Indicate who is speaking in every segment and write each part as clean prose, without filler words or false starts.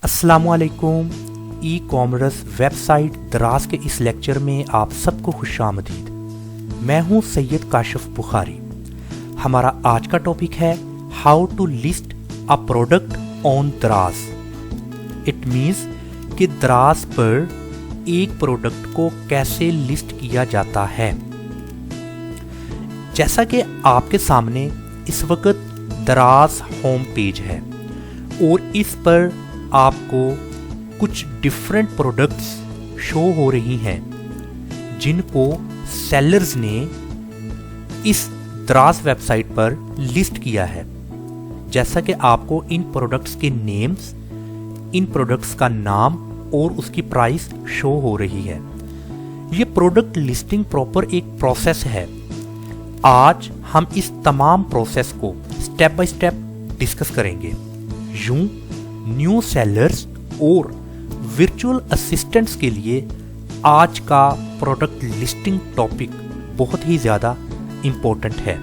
Speaker 1: अस्सलामुअलैकुम। E commerce website दराज के इस लेक्चर में आप सबको खुशामदीद। मैं हूं सैयद काशिफ बुखारी। हमारा आज का टॉपिक है how to list a product on Daraz. It means कि दराज पर एक प्रोडक्ट को कैसे लिस्ट किया जाता है। जैसा कि आपके सामने इस वक्त दराज होम पेज है और इस पर आपको कुछ डिफरेंट प्रोडक्ट्स शो हो रही हैं जिनको सेलर्स ने इस दराज वेबसाइट पर लिस्ट किया है। जैसा कि आपको इन प्रोडक्ट्स के नेम्स, इन प्रोडक्ट्स का नाम और उसकी प्राइस शो हो रही है। ये प्रोडक्ट लिस्टिंग प्रॉपर एक प्रोसेस है। आज हम इस तमाम प्रोसेस को स्टेप बाय स्टेप डिस्कस करेंगे। यूं न्यू सेलर्स और वर्चुअल असिस्टेंट्स के लिए आज का प्रोडक्ट लिस्टिंग टॉपिक बहुत ही ज़्यादा इम्पोर्टेंट है।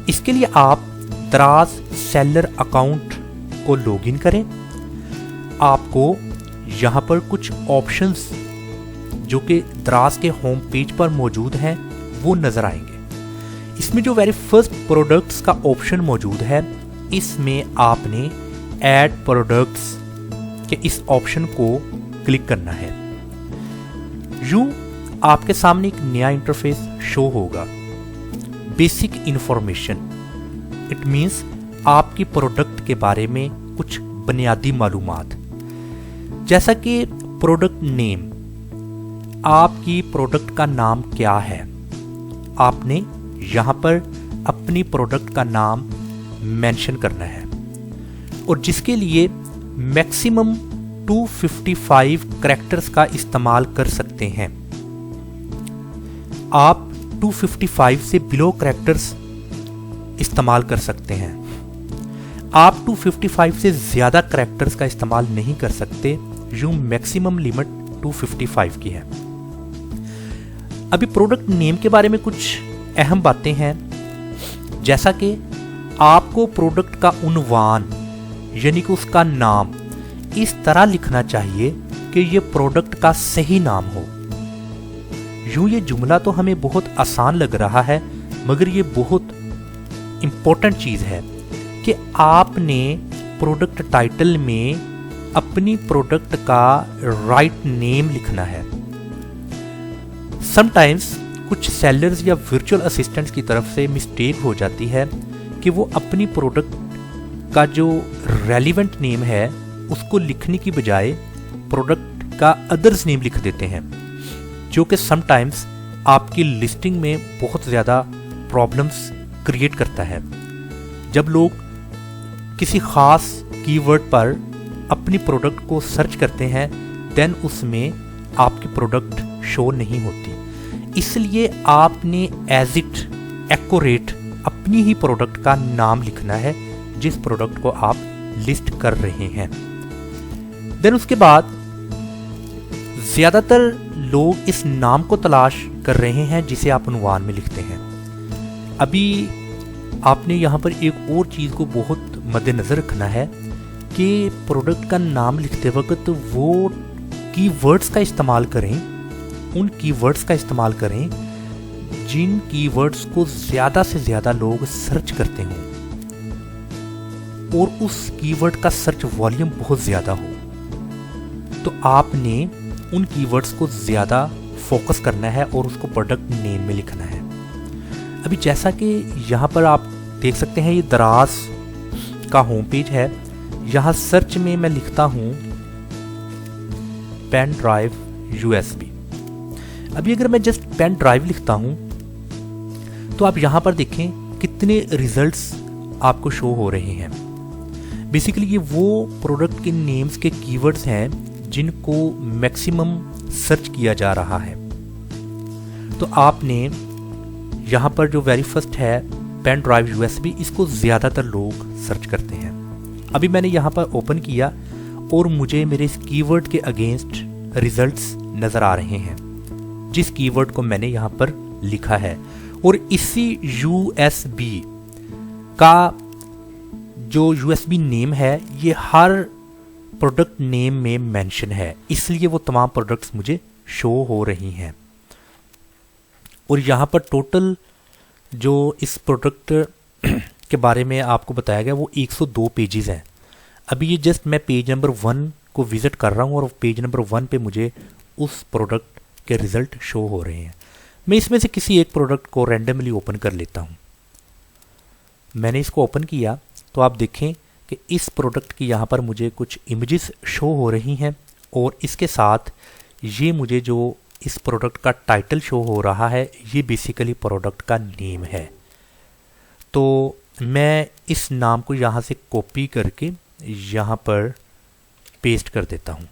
Speaker 1: इसके लिए आप दराज सेलर अकाउंट को लॉगिन करें। आपको यहाँ पर कुछ ऑप्शंस जो कि दराज के होम पेज पर मौजूद हैं वो नज़र आएंगे। इसमें जो वेरी फर्स्ट प्रोडक्ट्स का ऑप्शन मौजूद है, इसमें आपने ऐड प्रोडक्ट्स के इस ऑप्शन को क्लिक करना है। यूं आपके सामने एक नया इंटरफेस शो होगा। बेसिक इंफॉर्मेशन, इट मींस आपकी प्रोडक्ट के बारे में कुछ बुनियादी मालूमात, जैसा कि प्रोडक्ट नेम। आपकी प्रोडक्ट का नाम क्या है, आपने यहां पर अपनी प्रोडक्ट का नाम मेंशन करना है और जिसके लिए मैक्सिमम 255 कैरेक्टर्स का इस्तेमाल कर सकते हैं। आप 255 से बिलो कैरेक्टर्स इस्तेमाल कर सकते हैं। आप 255 से ज़्यादा कैरेक्टर्स का इस्तेमाल नहीं कर सकते। यूं मैक्सिमम लिमिट 255 की है। अभी प्रोडक्ट नेम के बारे में कुछ अहम बातें हैं, जैसा कि आपको प्रोडक्ट का उन्वान यानी कि उसका नाम इस तरह लिखना चाहिए कि ये प्रोडक्ट का सही नाम हो। यूं ये जुमला तो हमें बहुत आसान लग रहा है, मगर ये बहुत इंपॉर्टेंट चीज़ है कि आपने प्रोडक्ट टाइटल में अपनी प्रोडक्ट का राइट नेम लिखना है। समटाइम्स कुछ सेलर्स या वर्चुअल असिस्टेंट्स की तरफ से मिस्टेक हो जाती है कि वो अपनी प्रोडक्ट का जो रेलिवेंट नेम है उसको लिखने की बजाय प्रोडक्ट का अदर्स नेम लिख देते हैं, जो कि समटाइम्स आपकी लिस्टिंग में बहुत ज़्यादा प्रॉब्लम्स क्रिएट करता है। जब लोग किसी ख़ास कीवर्ड पर अपनी प्रोडक्ट को सर्च करते हैं, देन उसमें आपकी प्रोडक्ट शो नहीं होती। इसलिए आपने एज इट एक्यूरेट अपनी ही प्रोडक्ट का नाम लिखना है जिस प्रोडक्ट को आप लिस्ट कर रहे हैं। देन उसके बाद ज्यादातर लोग इस नाम को तलाश कर रहे हैं जिसे आप उन्वान में लिखते हैं। अभी आपने यहाँ पर एक और चीज़ को बहुत मद्देनजर रखना है कि प्रोडक्ट का नाम लिखते वक्त वो कीवर्ड्स का इस्तेमाल करें, उन कीवर्ड्स का इस्तेमाल करें जिन कीवर्ड्स को ज़्यादा से ज़्यादा लोग सर्च करते हों और उस कीवर्ड का सर्च वॉल्यूम बहुत ज़्यादा हो। तो आपने उन कीवर्ड्स को ज़्यादा फोकस करना है और उसको प्रोडक्ट नेम में लिखना है। अभी जैसा कि यहाँ पर आप देख सकते हैं, ये दराज का होम पेज है। यहाँ सर्च में मैं लिखता हूँ पेन ड्राइव USB। अभी अगर मैं जस्ट पेन ड्राइव लिखता हूँ तो आप यहाँ पर देखें कितने रिजल्ट्स आपको शो हो रहे हैं। बेसिकली ये वो प्रोडक्ट के नेम्स के कीवर्ड्स हैं जिनको मैक्सिमम सर्च किया जा रहा है। तो आपने यहाँ पर जो वेरी फर्स्ट है पेन ड्राइव USB, इसको ज़्यादातर लोग सर्च करते हैं। अभी मैंने यहाँ पर ओपन किया और मुझे मेरे इस कीवर्ड के अगेंस्ट रिजल्ट्स नज़र आ रहे हैं जिस कीवर्ड को मैंने यहाँ पर लिखा है। और इसी USB का जो USB नेम है, ये हर प्रोडक्ट नेम में मेंशन है, इसलिए वो तमाम प्रोडक्ट्स मुझे शो हो रही हैं। और यहाँ पर टोटल जो इस प्रोडक्ट के बारे में आपको बताया गया वो 102 पेजेस हैं। अभी ये जस्ट मैं पेज नंबर 1 को विज़िट कर रहा हूँ और पेज नंबर 1 पे मुझे उस प्रोडक्ट के रिज़ल्ट शो हो रहे हैं। मैं इसमें से किसी एक प्रोडक्ट को रैंडमली ओपन कर लेता हूँ। मैंने इसको ओपन किया तो आप देखें कि इस प्रोडक्ट की यहाँ पर मुझे कुछ इमेजेस शो हो रही हैं और इसके साथ ये मुझे जो इस प्रोडक्ट का टाइटल शो हो रहा है ये बेसिकली प्रोडक्ट का नेम है। तो मैं इस नाम को यहाँ से कॉपी करके यहाँ पर पेस्ट कर देता हूँ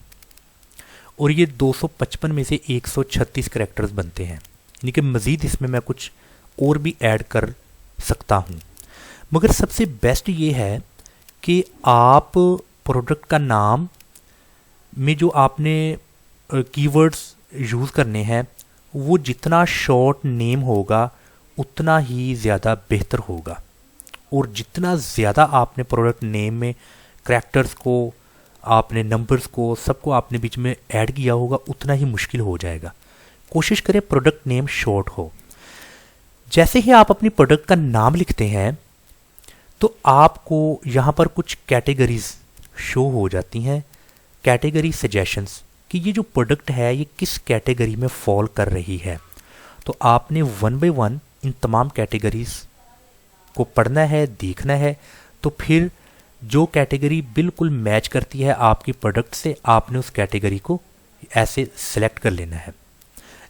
Speaker 1: और ये 255 में से 136 कैरेक्टर्स बनते हैं, यानी कि मज़ीद इसमें मैं कुछ और भी ऐड कर सकता हूँ। मगर सबसे बेस्ट ये है कि आप प्रोडक्ट का नाम में जो आपने कीवर्ड्स यूज़ करने हैं वो जितना शॉर्ट नेम होगा उतना ही ज़्यादा बेहतर होगा, और जितना ज़्यादा आपने प्रोडक्ट नेम में करैक्टर्स को, आपने नंबर्स को, सबको आपने बीच में ऐड किया होगा उतना ही मुश्किल हो जाएगा। कोशिश करें प्रोडक्ट नेम शॉर्ट हो। जैसे ही आप अपनी प्रोडक्ट का नाम लिखते हैं तो आपको यहाँ पर कुछ कैटेगरीज शो हो जाती हैं, कैटेगरी सजेशंस, कि ये जो प्रोडक्ट है ये किस कैटेगरी में फॉल कर रही है। तो आपने 1 बाय 1 इन तमाम कैटेगरीज को पढ़ना है, देखना है। तो फिर जो कैटेगरी बिल्कुल मैच करती है आपकी प्रोडक्ट से, आपने उस कैटेगरी को ऐसे सेलेक्ट कर लेना है।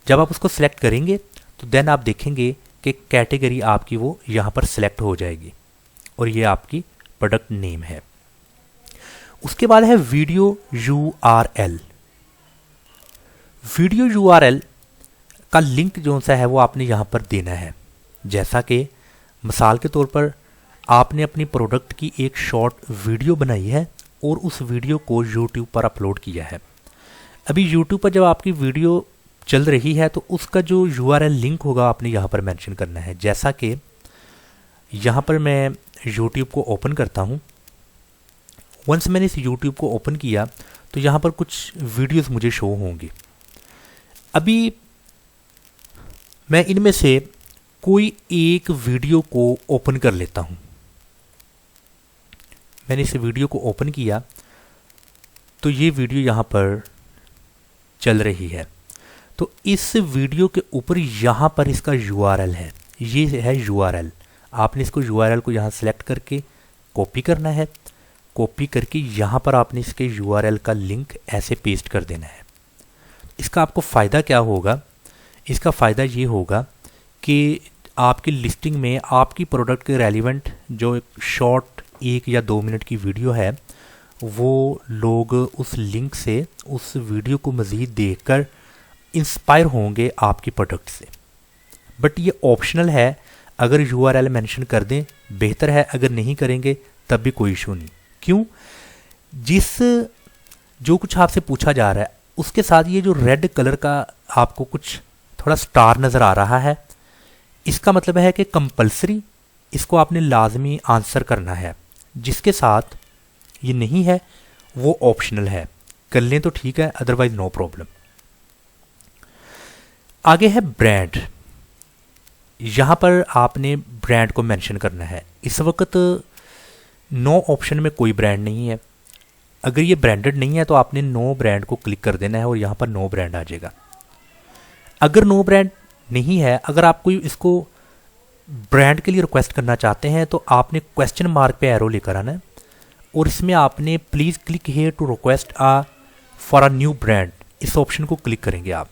Speaker 1: जब आप उसको सेलेक्ट करेंगे तो देन आप देखेंगे कि कैटेगरी आपकी वो यहाँ पर सेलेक्ट हो जाएगी और ये आपकी प्रोडक्ट नेम है। उसके बाद है वीडियो URL। वीडियो URL का लिंक जो सा है वो आपने यहाँ पर देना है। जैसा कि मिसाल के तौर पर आपने अपनी प्रोडक्ट की एक शॉर्ट वीडियो बनाई है और उस वीडियो को YouTube पर अपलोड किया है। अभी YouTube पर जब आपकी वीडियो चल रही है तो उसका जो URL लिंक होगा आपने यहाँ पर मेंशन करना है। जैसा कि यहाँ पर मैं YouTube को ओपन करता हूँ। वंस मैंने इस YouTube को ओपन किया तो यहाँ पर कुछ वीडियोस मुझे शो होंगी। अभी मैं इनमें से कोई एक वीडियो को ओपन कर लेता हूँ। मैंने इस वीडियो को ओपन किया तो ये वीडियो यहाँ पर चल रही है। तो इस वीडियो के ऊपर यहाँ पर इसका URL है, ये है URL। आपने इसको URL को यहाँ सेलेक्ट करके कॉपी करना है। कॉपी करके यहाँ पर आपने इसके URL का लिंक ऐसे पेस्ट कर देना है। इसका आपको फ़ायदा क्या होगा? इसका फ़ायदा ये होगा कि आपकी लिस्टिंग में आपकी प्रोडक्ट के रेलिवेंट जो शॉर्ट 1 या 2 मिनट की वीडियो है वो लोग उस लिंक से उस वीडियो को मज़ीद देखकर इंस्पायर होंगे आपकी प्रोडक्ट से। बट ये ऑप्शनल है, अगर URL मेंशन कर दें बेहतर है, अगर नहीं करेंगे तब भी कोई इशू नहीं। क्यों? जो कुछ आपसे पूछा जा रहा है उसके साथ ये जो रेड कलर का आपको कुछ थोड़ा स्टार नज़र आ रहा है, इसका मतलब है कि कंपलसरी इसको आपने लाजमी आंसर करना है। जिसके साथ ये नहीं है वो ऑप्शनल है, कर लें तो ठीक है, अदरवाइज नो प्रॉब्लम। आगे है ब्रांड। यहाँ पर आपने ब्रांड को मेंशन करना है। इस वक्त नो ऑप्शन में कोई ब्रांड नहीं है। अगर ये ब्रांडेड नहीं है तो आपने नो ब्रांड को क्लिक कर देना है और यहाँ पर नो ब्रांड आ जाएगा। अगर नो ब्रांड नहीं है, अगर आप कोई इसको ब्रांड के लिए रिक्वेस्ट करना चाहते हैं तो आपने क्वेश्चन मार्क पे एरो लेकर आना है और इसमें आपने please click here to request for a new brand, इस ऑप्शन को क्लिक करेंगे आप।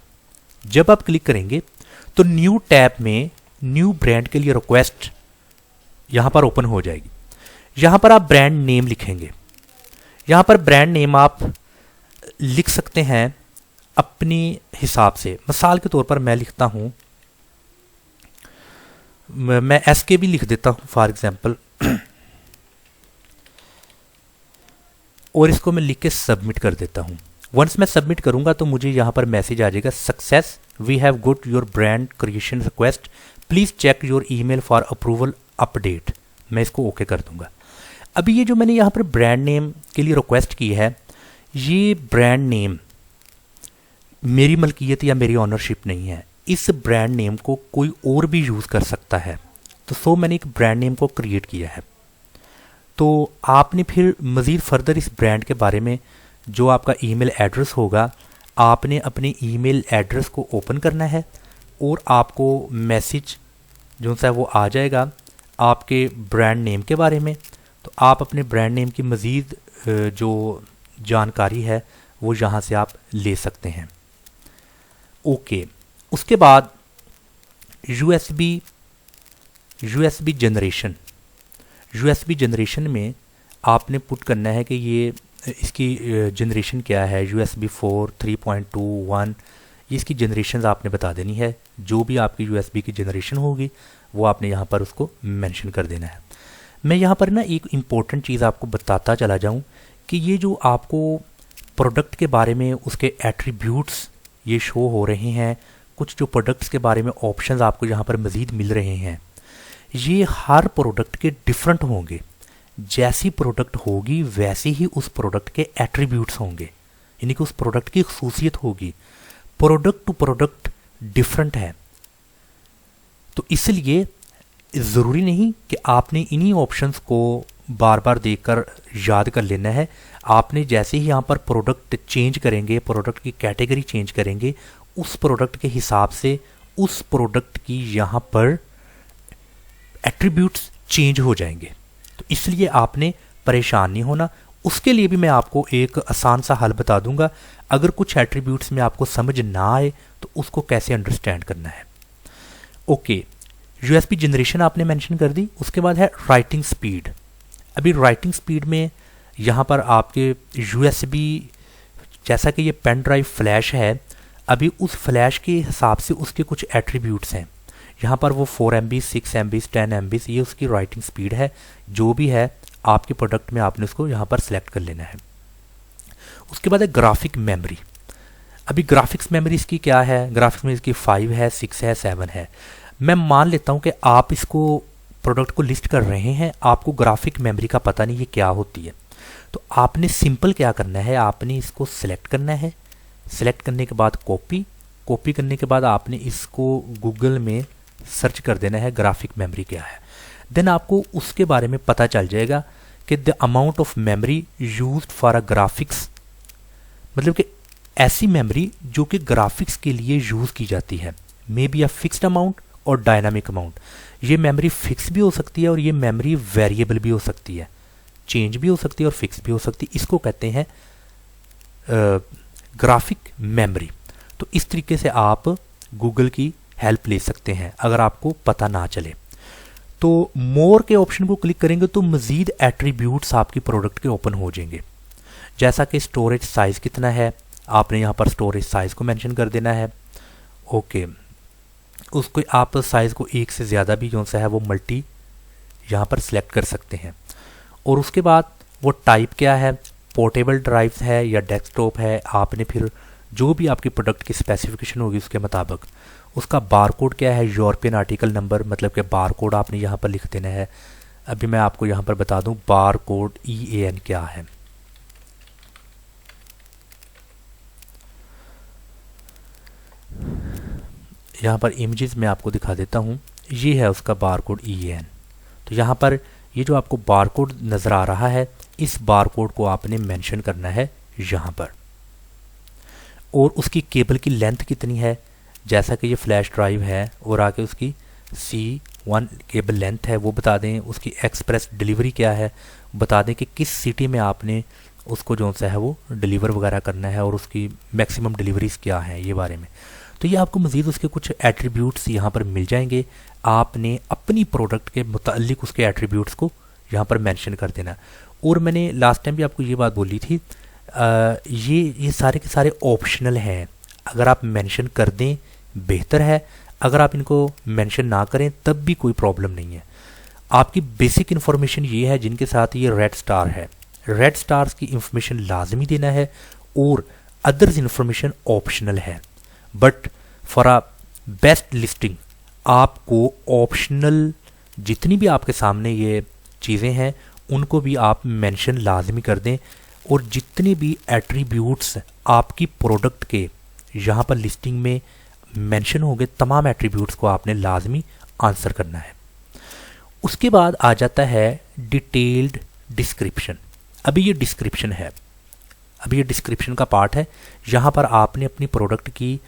Speaker 1: जब आप क्लिक करेंगे तो न्यू टैब में न्यू ब्रांड के लिए रिक्वेस्ट यहाँ पर ओपन हो जाएगी। यहाँ पर आप ब्रांड नेम लिखेंगे। यहाँ पर ब्रांड नेम आप लिख सकते हैं अपनी हिसाब से। मिसाल के तौर पर मैं लिखता हूँ, मैं SK भी लिख देता हूँ फॉर एग्जांपल, और इसको मैं लिख के सबमिट कर देता हूँ। वंस मैं सबमिट करूँगा तो मुझे यहाँ पर मैसेज आ जाएगा, success, we have got your brand creation request, please check your email for approval update. मैं इसको ओके कर दूँगा। अभी ये जो मैंने यहाँ पर ब्रांड नेम के लिए रिक्वेस्ट की है, ये ब्रांड नेम मेरी मलकियत या मेरी ऑनरशिप नहीं है, इस ब्रांड नेम को कोई और भी यूज़ कर सकता है। तो सो मैंने एक ब्रांड नेम को क्रिएट किया है। तो आपने फिर मज़ीद फर्दर इस ब्रांड के बारे में जो आपका ईमेल एड्रेस होगा, आपने अपने ईमेल एड्रेस को ओपन करना है और आपको मैसेज जो सा वो आ जाएगा आपके ब्रांड नेम के बारे में। तो आप अपने ब्रांड नेम की मज़ीद जो जानकारी है वो यहाँ से आप ले सकते हैं। ओके, उसके बाद यूएसबी जनरेशन में आपने पुट करना है कि ये इसकी जनरेशन क्या है, USB 4, 3.2, 1, ये इसकी जनरेशन आपने बता देनी है। जो भी आपकी USB की जनरेशन होगी वो आपने यहाँ पर उसको मेंशन कर देना है। मैं यहाँ पर ना एक इम्पोर्टेंट चीज़ आपको बताता चला जाऊँ कि ये जो आपको प्रोडक्ट के बारे में उसके एट्रीब्यूट्स ये शो हो रहे हैं, कुछ जो प्रोडक्ट्स के बारे में ऑप्शंस आपको यहाँ पर मज़ीद मिल रहे हैं, ये हर प्रोडक्ट के डिफरेंट होंगे। जैसी प्रोडक्ट होगी वैसे ही उस प्रोडक्ट के एट्रीब्यूट्स होंगे, यानी कि उस प्रोडक्ट की खसूसियत होगी। प्रोडक्ट टू प्रोडक्ट डिफरेंट है। तो इसलिए ज़रूरी नहीं कि आपने इन्हीं ऑप्शंस को बार बार देखकर याद कर लेना है। आपने जैसे ही यहाँ पर प्रोडक्ट चेंज करेंगे, प्रोडक्ट की कैटेगरी चेंज करेंगे, उस प्रोडक्ट के हिसाब से उस प्रोडक्ट की यहाँ पर एट्रीब्यूट्स चेंज हो जाएंगे। तो इसलिए आपने परेशान नहीं होना। उसके लिए भी मैं आपको एक आसान सा हल बता दूंगा। अगर कुछ एट्रीब्यूट्स में आपको समझ ना आए तो उसको कैसे अंडरस्टैंड करना है। ओके, यूएसबी जनरेशन आपने मेंशन कर दी। उसके बाद है राइटिंग स्पीड। अभी राइटिंग स्पीड में यहाँ पर आपके यूएसबी, जैसा कि ये पेन ड्राइव फ्लैश है, अभी उस फ्लैश के हिसाब से उसके कुछ एट्रीब्यूट्स हैं। यहाँ पर वो 4 MB, 6 MB, 10 MB, ये उसकी राइटिंग स्पीड है। जो भी है आपके प्रोडक्ट में आपने उसको यहाँ पर सेलेक्ट कर लेना है। उसके बाद है ग्राफिक मेमोरी। अभी ग्राफिक्स मेमोरी इसकी क्या है? ग्राफिक्स में इसकी 5 है, 6 है, 7 है। मैं मान लेता हूँ कि आप इसको प्रोडक्ट को लिस्ट कर रहे हैं, आपको ग्राफिक मेमोरी का पता नहीं ये क्या होती है। तो आपने सिंपल क्या करना है, आपने इसको सिलेक्ट करना है। सिलेक्ट करने के बाद कॉपी करने के बाद आपने इसको गूगल में सर्च कर देना है ग्राफिक मेमोरी क्या है। देन आपको उसके बारे में पता चल जाएगा कि the amount of memory used for a graphics, मतलब कि ऐसी मेमोरी जो कि ग्राफिक्स के लिए यूज़ की जाती है। May be a fixed amount और डायनामिक अमाउंट। ये मेमोरी फिक्स भी हो सकती है और ये मेमोरी वेरिएबल भी हो सकती है, चेंज भी हो सकती है और फिक्स भी हो सकती है। इसको कहते हैं ग्राफिक मेमोरी। तो इस तरीके से आप गूगल की हेल्प ले सकते हैं अगर आपको पता ना चले। तो मोर के ऑप्शन को क्लिक करेंगे तो मज़ीद एट्रीब्यूट्स आपकी प्रोडक्ट के ओपन हो जाएंगे। जैसा कि स्टोरेज साइज़ कितना है, आपने यहाँ पर स्टोरेज साइज़ को मेंशन कर देना है। ओके, उसको आप साइज़ को एक से ज़्यादा भी जो सा है वो मल्टी यहाँ पर सिलेक्ट कर सकते हैं। और उसके बाद वो टाइप क्या है, पोर्टेबल ड्राइव है या डेस्कटॉप है, आपने फिर जो भी आपकी प्रोडक्ट की स्पेसिफिकेशन होगी उसके मुताबिक उसका बारकोड क्या है, यूरोपियन आर्टिकल नंबर, मतलब कि बारकोड आपने यहाँ पर लिख देना है। अभी मैं आपको यहाँ पर बता दूँ बारकोड EAN क्या है। यहाँ पर इमेजेस में आपको दिखा देता हूँ, ये है उसका बारकोड EAN। तो यहाँ पर ये जो आपको बारकोड नज़र आ रहा है, इस बारकोड को आपने मेंशन करना है यहाँ पर। और उसकी केबल की लेंथ कितनी है, जैसा कि ये फ्लैश ड्राइव है और आके उसकी C1 केबल लेंथ है वो बता दें। उसकी एक्सप्रेस डिलीवरी क्या है बता दें कि किस सिटी में आपने उसको जो सा है वो डिलीवर वगैरह करना है और उसकी मैक्सिमम डिलीवरीज क्या हैं ये बारे में। तो ये आपको मज़ीद उसके कुछ एट्रीब्यूट्स यहाँ पर मिल जाएंगे। आपने अपनी प्रोडक्ट के मुतालिक उसके एट्रीब्यूट्स को यहाँ पर मेंशन कर देना। और मैंने लास्ट टाइम भी आपको ये बात बोली थी, ये सारे के सारे ऑप्शनल हैं। अगर आप मेंशन कर दें बेहतर है, अगर आप इनको मेंशन ना करें तब भी कोई प्रॉब्लम नहीं है। आपकी बेसिक इन्फॉर्मेशन ये है जिनके साथ ये रेड स्टार है, रेड स्टार्स की इंफॉर्मेशन लाजमी देना है और अदर्स इन्फॉर्मेशन ऑप्शनल है। But for a best listing आपको ऑप्शनल जितनी भी आपके सामने ये चीज़ें हैं उनको भी आप मेंशन लाजमी कर दें। और जितने भी एट्रीब्यूट्स आपकी प्रोडक्ट के यहाँ पर लिस्टिंग में मेंशन होंगे, तमाम एट्रीब्यूट्स को आपने लाजमी आंसर करना है। उसके बाद आ जाता है डिटेल्ड डिस्क्रिप्शन। अभी ये डिस्क्रिप्शन है, अभी ये डिस्क्रिप्शन का पार्ट है। यहाँ पर आपने अपनी प्रोडक्ट की,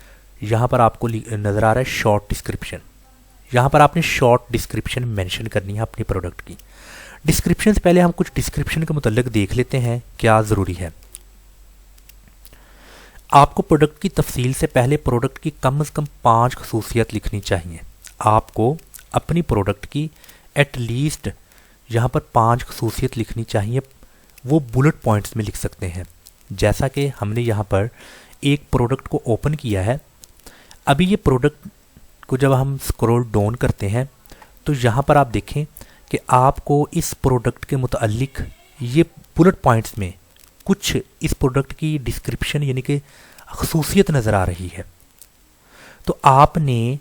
Speaker 1: यहाँ पर आपको नज़र आ रहा है शॉर्ट डिस्क्रिप्शन, यहाँ पर आपने शॉर्ट डिस्क्रिप्शन मेंशन करनी है अपनी प्रोडक्ट की। डिस्क्रिप्शन से पहले हम कुछ डिस्क्रिप्शन के मुतल्लिक देख लेते हैं क्या ज़रूरी है। आपको प्रोडक्ट की तफसील से पहले प्रोडक्ट की कम से कम 5 खसूसियत लिखनी चाहिए। आपको अपनी प्रोडक्ट की एटलीस्ट यहाँ पर 5 खसूसियत लिखनी चाहिए, वो बुलेट पॉइंट्स में लिख सकते हैं। जैसा कि हमने यहाँ पर एक प्रोडक्ट को ओपन किया है, अभी ये प्रोडक्ट को जब हम स्क्रॉल डाउन करते हैं तो यहाँ पर आप देखें कि आपको इस प्रोडक्ट के मुतालिक ये बुलेट पॉइंट्स में कुछ इस प्रोडक्ट की डिस्क्रिप्शन यानी कि खसूसियत नज़र आ रही है। तो आपने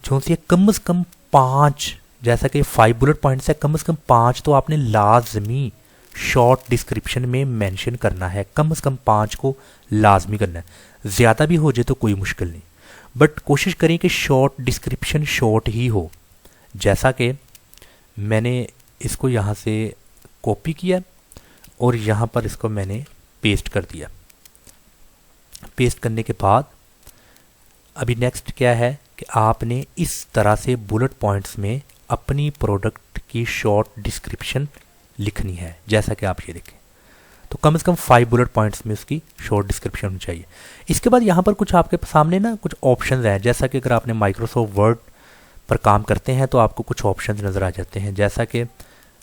Speaker 1: जो से कम से कम 5, जैसा कि 5 बुलेट पॉइंट्स है, कम से कम 5 तो आपने लाजमी शॉर्ट डिस्क्रिप्शन में मेंशन करना है। कम से कम 5 को लाजमी करना है, ज़्यादा भी हो जाए तो कोई मुश्किल नहीं, बट कोशिश करें कि शॉर्ट डिस्क्रिप्शन शॉर्ट ही हो। जैसा कि मैंने इसको यहाँ से कॉपी किया और यहाँ पर इसको मैंने पेस्ट कर दिया। पेस्ट करने के बाद अभी नेक्स्ट क्या है कि आपने इस तरह से बुलेट पॉइंट्स में अपनी प्रोडक्ट की शॉर्ट डिस्क्रिप्शन लिखनी है, जैसा कि आप ये देखें। तो कम से कम 5 बुलेट पॉइंट्स में उसकी शॉर्ट डिस्क्रिप्शन होनी चाहिए। इसके बाद यहाँ पर कुछ आपके सामने ना कुछ ऑप्शंस हैं, जैसा कि अगर आपने माइक्रोसॉफ्ट वर्ड पर काम करते हैं तो आपको कुछ ऑप्शंस नज़र आ जाते हैं। जैसा कि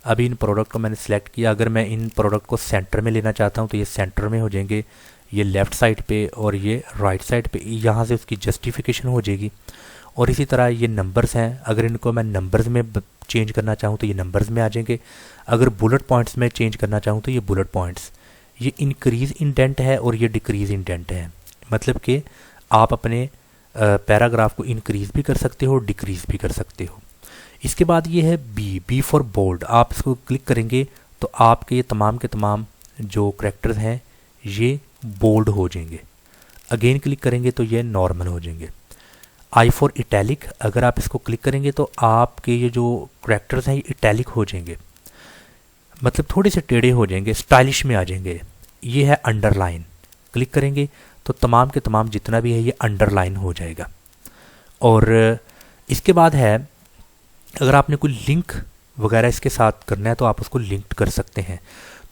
Speaker 1: अभी इन प्रोडक्ट को मैंने सेलेक्ट किया, अगर मैं इन प्रोडक्ट को सेंटर में लेना चाहता हूँ तो ये सेंटर में हो जाएंगे, ये लेफ़्ट साइड पे और ये राइट साइड पे, यहाँ से उसकी जस्टिफिकेशन हो जाएगी। और इसी तरह ये नंबर्स हैं, अगर इनको मैं नंबर्स में चेंज करना चाहूँ तो ये नंबर्स में आ जाएंगे। अगर बुलेट पॉइंट्स में चेंज करना चाहूँ तो ये बुलेट पॉइंट्स, ये इंक्रीज़ इंडेंट है और ये डिक्रीज़ इंडेंट है। मतलब कि आप अपने पैराग्राफ को इंक्रीज़ भी कर सकते हो, डिक्रीज़ भी कर सकते हो। इसके बाद ये है बी फॉर बोल्ड। आप इसको क्लिक करेंगे तो आपके ये तमाम के तमाम जो करैक्टर्स हैं ये बोल्ड हो जाएंगे। अगेन क्लिक करेंगे तो ये नॉर्मल हो जाएंगे। आई फॉर इटैलिक, अगर आप इसको क्लिक करेंगे तो आपके ये जो करैक्टर्स हैं ये इटैलिक हो जाएंगे, मतलब थोड़े से टेढ़े हो जाएंगे, स्टाइलिश में आ जाएंगे। ये है अंडरलाइन, क्लिक करेंगे तो तमाम के तमाम जितना भी है ये अंडरलाइन हो जाएगा। और इसके बाद है अगर आपने कोई लिंक वगैरह इसके साथ करना है तो आप उसको लिंक कर सकते हैं।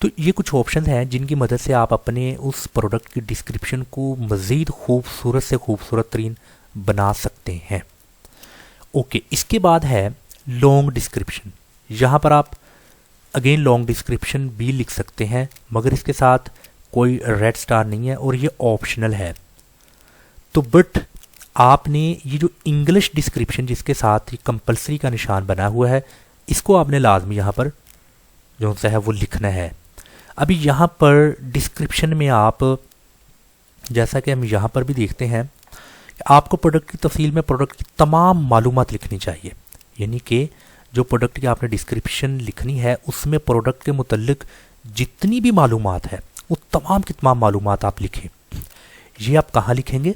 Speaker 1: तो ये कुछ ऑप्शन हैं जिनकी मदद से आप अपने उस प्रोडक्ट की डिस्क्रिप्शन को मज़ीद खूबसूरत से खूबसूरत तरीन बना सकते हैं। ओके, इसके बाद है लॉन्ग डिस्क्रिप्शन। यहाँ पर आप अगेन लॉन्ग डिस्क्रिप्शन भी लिख सकते हैं, मगर इसके साथ कोई रेड स्टार नहीं है और ये ऑप्शनल है। तो बट आपने ये जो इंग्लिश डिस्क्रिप्शन जिसके साथ ही कंपलसरी का निशान बना हुआ है, इसको आपने लाजमी यहाँ पर जो सा है वो लिखना है। अभी यहाँ पर डिस्क्रिप्शन में आप, जैसा कि हम यहाँ पर भी देखते हैं, आपको प्रोडक्ट की तफसील में प्रोडक्ट की तमाम मालूमात लिखनी चाहिए। यानी कि जो प्रोडक्ट की आपने डिस्क्रिप्शन लिखनी है उसमें प्रोडक्ट के मुतल्लिक जितनी भी मालूमात है वो तमाम की तमाम मालूमात आप लिखें। ये आप कहाँ लिखेंगे?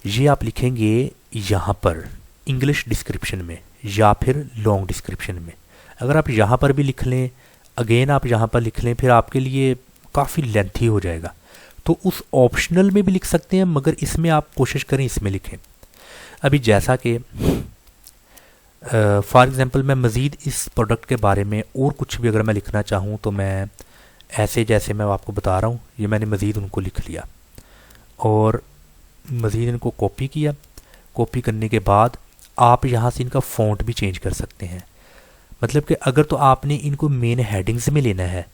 Speaker 1: ये आप लिखेंगे यहाँ पर इंग्लिश डिस्क्रिप्शन में या फिर लॉन्ग डिस्क्रिप्शन में। अगर आप यहाँ पर भी लिख लें, अगेन आप यहाँ पर लिख लें, फिर आपके लिए काफ़ी लेंथी हो जाएगा। तो उस ऑप्शनल में भी लिख सकते हैं, मगर इसमें आप कोशिश करें इसमें लिखें। अभी जैसा कि फॉर एग्ज़ाम्पल मैं मज़ीद इस प्रोडक्ट के बारे में और कुछ भी अगर मैं लिखना चाहूँ तो मैं ऐसे, जैसे मैं आपको बता रहा हूँ, ये मैंने मज़ीद उनको लिख लिया और मज़ीद इनको कॉपी किया। कॉपी करने के बाद आप यहाँ से इनका फ़ॉन्ट भी चेंज कर सकते हैं। मतलब कि अगर तो आपने इनको मेन हेडिंग्स में लेना है,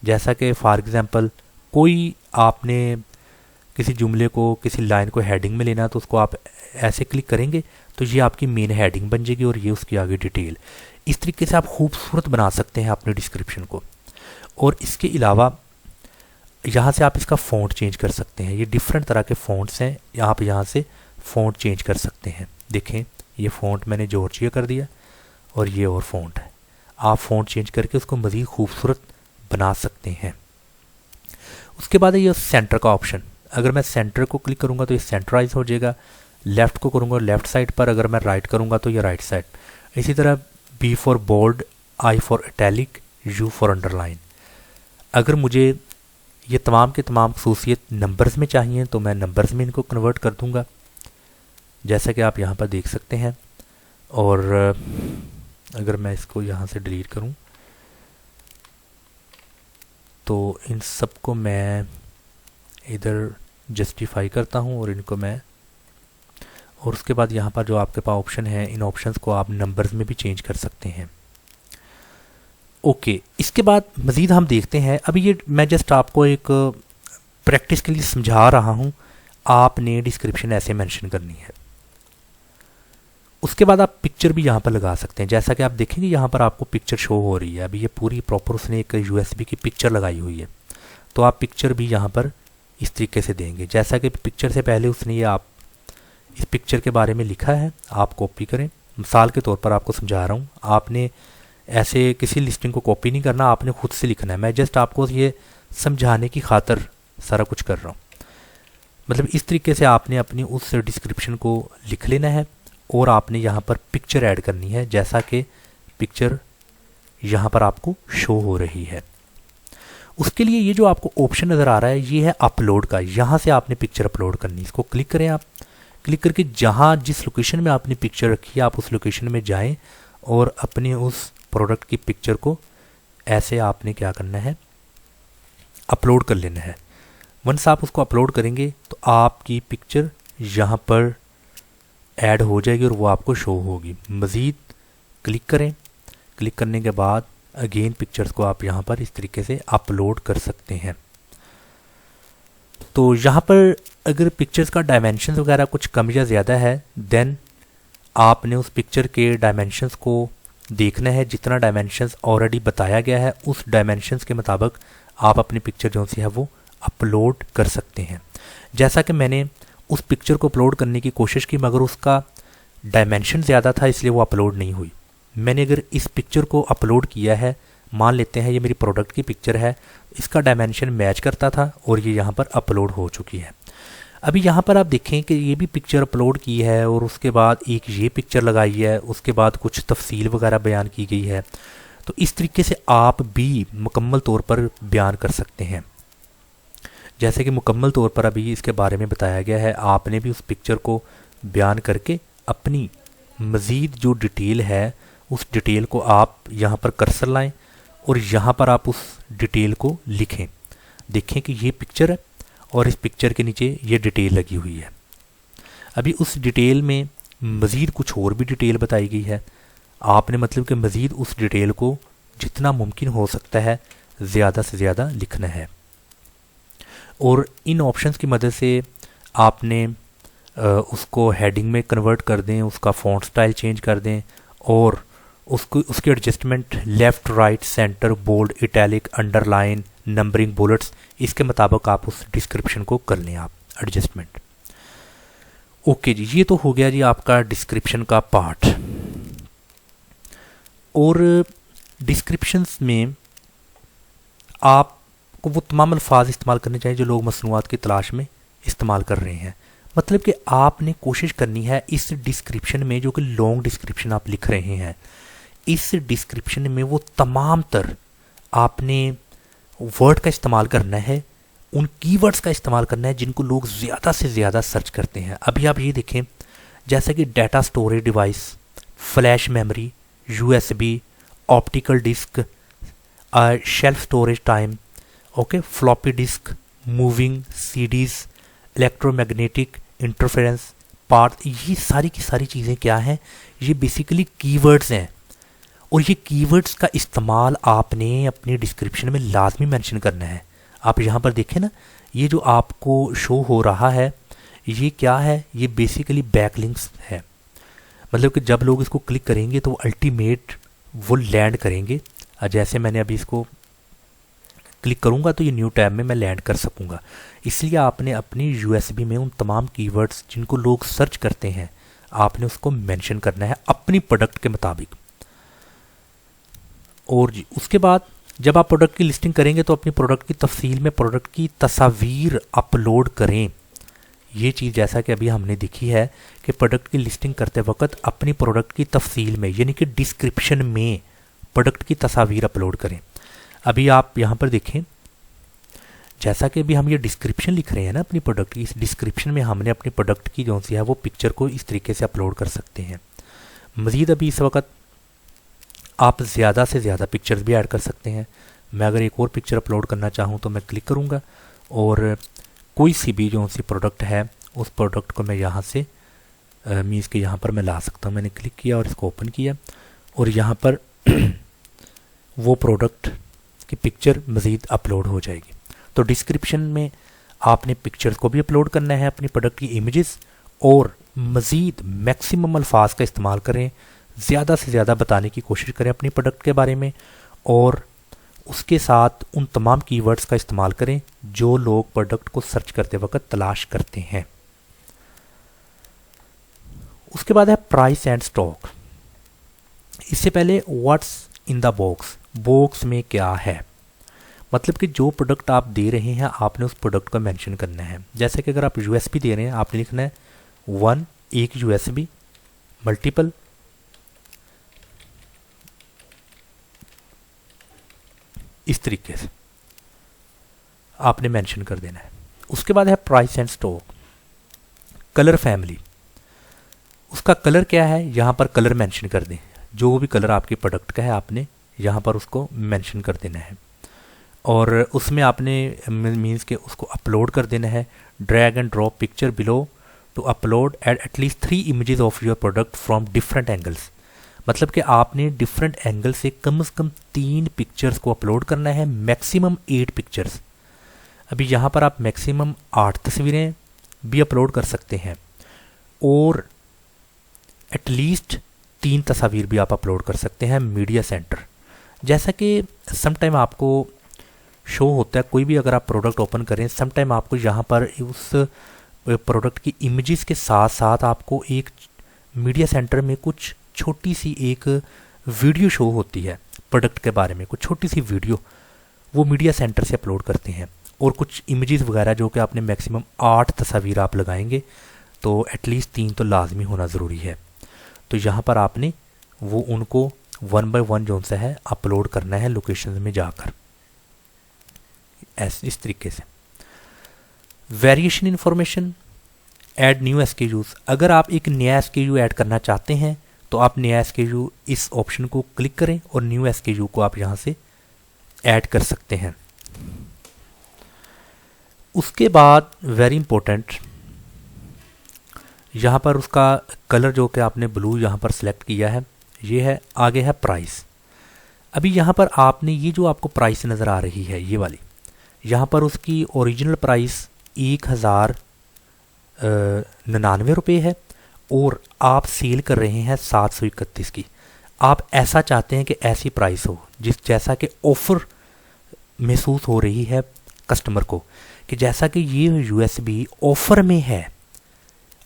Speaker 1: जैसा कि फॉर एग्ज़ाम्पल कोई आपने किसी जुमले को, किसी लाइन को हेडिंग में लेना, तो उसको आप ऐसे क्लिक करेंगे तो ये आपकी मेन हेडिंग बन जाएगी और ये उसकी आगे डिटेल। इस तरीके से आप खूबसूरत बना सकते हैं अपने डिस्क्रिप्शन को। और इसके अलावा यहाँ से आप इसका फ़ॉन्ट चेंज कर सकते हैं। ये डिफरेंट तरह के फ़ॉन्ट्स हैं, आप यहाँ से फ़ॉन्ट चेंज कर सकते हैं। देखें, ये फ़ॉन्ट मैंने जॉर्जिया कर दिया और ये और फ़ॉन्ट है। आप फ़ॉन्ट चेंज करके उसको मज़ीद खूबसूरत बना सकते हैं। उसके बाद है ये सेंटर का ऑप्शन। अगर मैं सेंटर को क्लिक करूँगा तो ये सेंटराइज हो जाएगा। लेफ़्ट को करूँगा लेफ़्ट साइड पर, अगर मैं राइट करूँगा तो ये राइट साइड। इसी तरह B for bold, I for italic, U for underline. अगर मुझे ये तमाम के तमाम खसूसियत नंबर्स में चाहिए तो मैं नंबर्स में इनको कन्वर्ट कर दूँगा, जैसा कि आप यहाँ पर देख सकते हैं। और अगर मैं इसको यहाँ से डिलीट करूँ तो इन सब को मैं इधर जस्टिफाई करता हूँ और इनको मैं, और उसके बाद यहाँ पर जो आपके पास ऑप्शन है, इन ऑप्शंस को आप नंबर्स में भी चेंज कर सकते हैं। ओके, इसके बाद मज़ीद हम देखते हैं। अभी ये मैं जस्ट आपको एक प्रैक्टिस के लिए समझा रहा हूँ, आपने डिस्क्रिप्शन ऐसे मेंशन करनी है। उसके बाद आप पिक्चर भी यहाँ पर लगा सकते हैं, जैसा कि आप देखेंगे यहाँ पर आपको पिक्चर शो हो रही है। अभी ये पूरी प्रॉपर उसने एक USB की पिक्चर लगाई हुई है, तो आप पिक्चर भी यहाँ पर इस तरीके से देंगे। जैसा कि पिक्चर से पहले उसने ये आप इस पिक्चर के बारे में लिखा है, आप कॉपी करें। मिसाल के तौर पर आपको समझा रहा हूँ, आपने ऐसे किसी लिस्टिंग को कॉपी नहीं करना, आपने खुद से लिखना है। मैं जस्ट आपको ये समझाने की खातिर सारा कुछ कर रहा हूँ। मतलब इस तरीके से आपने अपनी उस डिस्क्रिप्शन को लिख लेना है और आपने यहाँ पर पिक्चर ऐड करनी है, जैसा कि पिक्चर यहाँ पर आपको शो हो रही है। उसके लिए ये जो आपको ऑप्शन नज़र आ रहा है ये है अपलोड का। यहाँ से आपने पिक्चर अपलोड करनी, इसको क्लिक करें। आप क्लिक करके जहाँ जिस लोकेशन में आपने पिक्चर रखी है आप उस लोकेशन में जाएं और अपने उस प्रोडक्ट की पिक्चर को ऐसे आपने क्या करना है, अपलोड कर लेना है। वंस आप उसको अपलोड करेंगे तो आपकी पिक्चर यहाँ पर ऐड हो जाएगी और वो आपको शो होगी। मज़ीद क्लिक करें। क्लिक करने के बाद अगेन पिक्चर्स को आप यहाँ पर इस तरीके से अपलोड कर सकते हैं। तो यहाँ पर अगर पिक्चर्स का डायमेंशन वगैरह कुछ कम या ज़्यादा है, देन आपने उस पिक्चर के डायमेंशंस को देखना है। जितना डायमेंशंस ऑलरेडी बताया गया है उस डायमेंशंस के मुताबिक आप अपनी पिक्चर जो सी है वो अपलोड कर सकते हैं। जैसा कि मैंने उस पिक्चर को अपलोड करने की कोशिश की, मगर उसका डायमेंशन ज़्यादा था इसलिए वो अपलोड नहीं हुई। मैंने अगर इस पिक्चर को अपलोड किया है, मान लेते हैं ये मेरी प्रोडक्ट की पिक्चर है, इसका डायमेंशन मैच करता था और ये यहाँ पर अपलोड हो चुकी है। अभी यहाँ पर आप देखें कि ये भी पिक्चर अपलोड की है और उसके बाद एक ये पिक्चर लगाई है, उसके बाद कुछ तफसील वगैरह बयान की गई है। तो इस तरीके से आप भी मुकम्मल तौर पर बयान कर सकते हैं। जैसे कि मुकम्मल तौर पर अभी इसके बारे में बताया गया है, आपने भी उस पिक्चर को बयान करके अपनी मज़ीद जो डिटेल है उस डिटेल को आप यहाँ पर कर्सर लाएं और यहाँ पर आप उस डिटेल को लिखें। देखें कि ये पिक्चर है और इस पिक्चर के नीचे ये डिटेल लगी हुई है। अभी उस डिटेल में मज़ीद कुछ और भी डिटेल बताई गई है। आपने मतलब कि मज़ीद उस डिटेल को जितना मुमकिन हो सकता है ज़्यादा से ज़्यादा लिखना है। और इन ऑप्शंस की मदद से आपने उसको हेडिंग में कन्वर्ट कर दें, उसका फ़ॉन्ट स्टाइल चेंज कर दें और उसकी adjustment left, right, centre, bold, italic, underline, numbering, bullets, इसके मुताबिक आप उस डिस्क्रिप्शन को कर लें आप एडजस्टमेंट। ओके जी, ये तो हो गया जी आपका डिस्क्रिप्शन का पार्ट। और डिस्क्रिप्शंस में आपको वो तमाम अल्फाज इस्तेमाल करने चाहिए जो लोग मसनूआत की तलाश में इस्तेमाल कर रहे हैं। मतलब कि आपने कोशिश करनी है इस डिस्क्रिप्शन में, जो कि लॉन्ग डिस्क्रिप्शन आप लिख रहे हैं, इस डिस्क्रिप्शन में वो तमाम तर आपने वर्ड का इस्तेमाल करना है, उन कीवर्ड्स का इस्तेमाल करना है जिनको लोग ज़्यादा से ज़्यादा सर्च करते हैं। अभी आप ये देखें, जैसे कि data storage device, flash memory, USB, optical disc, shelf storage time, okay, floppy disk, moving CDs, electromagnetic interference part, ये सारी की सारी चीज़ें क्या हैं, ये बेसिकली कीवर्ड्स हैं। और ये कीवर्ड्स का इस्तेमाल आपने अपनी डिस्क्रिप्शन में लाजमी मेंशन करना है। आप यहाँ पर देखें ना, ये जो आपको शो हो रहा है ये क्या है, ये बेसिकली बैकलिंक्स है। मतलब कि जब लोग इसको क्लिक करेंगे तो अल्टीमेट वो लैंड करेंगे। जैसे मैंने अभी इसको क्लिक करूँगा तो ये न्यू टैब में मैं लैंड कर सकूँगा। इसलिए आपने अपनी USB में उन तमाम कीवर्ड्स जिनको लोग सर्च करते हैं आपने उसको मेंशन करना है अपनी प्रोडक्ट के मुताबिक। और जी उसके बाद जब आप प्रोडक्ट की लिस्टिंग करेंगे तो अपनी प्रोडक्ट की तफसील में प्रोडक्ट की तस्वीर अपलोड करें। ये चीज़ जैसा कि अभी हमने देखी है कि प्रोडक्ट की लिस्टिंग करते वक्त अपनी प्रोडक्ट की तफसील में यानी कि डिस्क्रिप्शन में प्रोडक्ट की तस्वीर अपलोड करें। अभी आप यहाँ पर देखें, जैसा कि अभी हम ये डिस्क्रिप्शन लिख रहे हैं ना अपनी प्रोडक्ट की, इस डिस्क्रिप्शन में हमने अपनी प्रोडक्ट की जो सी है वो पिक्चर को इस तरीके से अपलोड कर सकते हैं। मज़ीद अभी इस वक्त आप ज़्यादा से ज़्यादा पिक्चर्स भी ऐड कर सकते हैं। मैं अगर एक और पिक्चर अपलोड करना चाहूँ तो मैं क्लिक करूँगा और कोई सी भी जो सी प्रोडक्ट है उस प्रोडक्ट को मैं यहाँ से मीन्स के यहाँ पर मैं ला सकता हूँ। मैंने क्लिक किया और इसको ओपन किया और यहाँ पर वो प्रोडक्ट की पिक्चर मज़ीद अपलोड हो जाएगी। तो डिस्क्रिप्शन में आपने पिक्चर्स को भी अपलोड करना है, अपनी प्रोडक्ट की इमेजेस, और मज़ीद मैक्सिमम अल्फाज का इस्तेमाल करें, ज़्यादा से ज़्यादा बताने की कोशिश करें अपनी प्रोडक्ट के बारे में, और उसके साथ उन तमाम कीवर्ड्स का इस्तेमाल करें जो लोग प्रोडक्ट को सर्च करते वक्त तलाश करते हैं। उसके बाद है प्राइस एंड स्टॉक। इससे पहले what's in the box, box में क्या है, मतलब कि जो प्रोडक्ट आप दे रहे हैं आपने उस प्रोडक्ट को मेंशन करना है। जैसे कि अगर आप यूएसबी दे रहे हैं आपने लिखना है 1 एक यूएसबी मल्टीपल इस तरीके से आपने मेंशन कर देना है। उसके बाद है price and stock. Colour family, उसका कलर क्या है यहाँ पर कलर मेंशन कर दें, जो भी कलर आपके प्रोडक्ट का है आपने यहाँ पर उसको मेंशन कर देना है और उसमें आपने मीन्स के उसको अपलोड कर देना है। Drag and drop picture below to upload at least 3 images of your product from different angles, मतलब कि आपने डिफरेंट एंगल से कम 3 पिक्चर्स को अपलोड करना है, मैक्सिमम 8 पिक्चर्स। अभी यहाँ पर आप मैक्सिमम 8 तस्वीरें भी अपलोड कर सकते हैं और एटलीस्ट 3 तस्वीर भी आप अपलोड कर सकते हैं मीडिया सेंटर। जैसा कि समटाइम आपको शो होता है, कोई भी अगर आप प्रोडक्ट ओपन करें समटाइम आपको यहाँ पर उस प्रोडक्ट की इमेजेस के साथ साथ आपको एक मीडिया सेंटर में कुछ छोटी सी एक वीडियो शो होती है प्रोडक्ट के बारे में, कुछ छोटी सी वीडियो वो मीडिया सेंटर से अपलोड करते हैं और कुछ इमेजेस वगैरह जो कि आपने मैक्सिमम 8 तस्वीर आप लगाएंगे तो एटलीस्ट 3 तो लाजमी होना ज़रूरी है। तो यहाँ पर आपने वो उनको 1 बाय 1 जो सा है अपलोड करना है लोकेशन में जाकर, इस तरीके से। Variation information, add new SKUs. अगर आप एक नया एसकेयू ऐड करना चाहते हैं तो आप नया एसकेयू इस ऑप्शन को क्लिक करें और न्यू एसकेयू को आप यहाँ से ऐड कर सकते हैं। उसके बाद वेरी इंपॉर्टेंट, यहाँ पर उसका कलर जो कि आपने ब्लू यहाँ पर सिलेक्ट किया है ये है। आगे है प्राइस। अभी यहाँ पर आपने ये जो आपको प्राइस नज़र आ रही है ये वाली, यहाँ पर उसकी ओरिजिनल प्राइस 1099 रुपये है और आप सेल कर रहे हैं 731 की। आप ऐसा चाहते हैं कि ऐसी प्राइस हो जैसा कि ऑफ़र महसूस हो रही है कस्टमर को, कि जैसा कि ये यूएसबी ऑफ़र में है,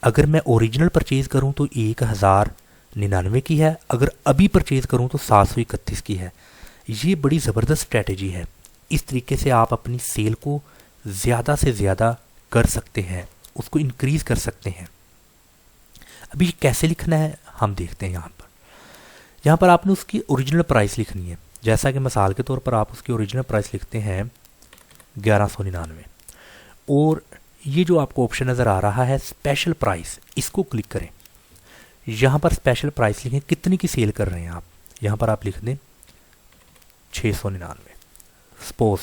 Speaker 1: अगर मैं ओरिजिनल परचेज़ करूं तो 1099 की है, अगर अभी परचेज़ करूं तो 731 की है। ये बड़ी ज़बरदस्त स्ट्रैटेजी है। इस तरीके से आप अपनी सेल को ज़्यादा से ज़्यादा कर सकते हैं, उसको इंक्रीज़ कर सकते हैं। अभी कैसे लिखना है हम देखते हैं। यहाँ पर आपने उसकी ओरिजिनल प्राइस लिखनी है। जैसा कि मिसाल के तौर पर आप उसकी ओरिजिनल प्राइस लिखते हैं 1199 और ये जो आपको ऑप्शन नज़र आ रहा है स्पेशल प्राइस, इसको क्लिक करें। यहाँ पर स्पेशल प्राइस लिखें, कितनी की सेल कर रहे हैं आप। यहाँ पर आप लिख दें 699। सपोज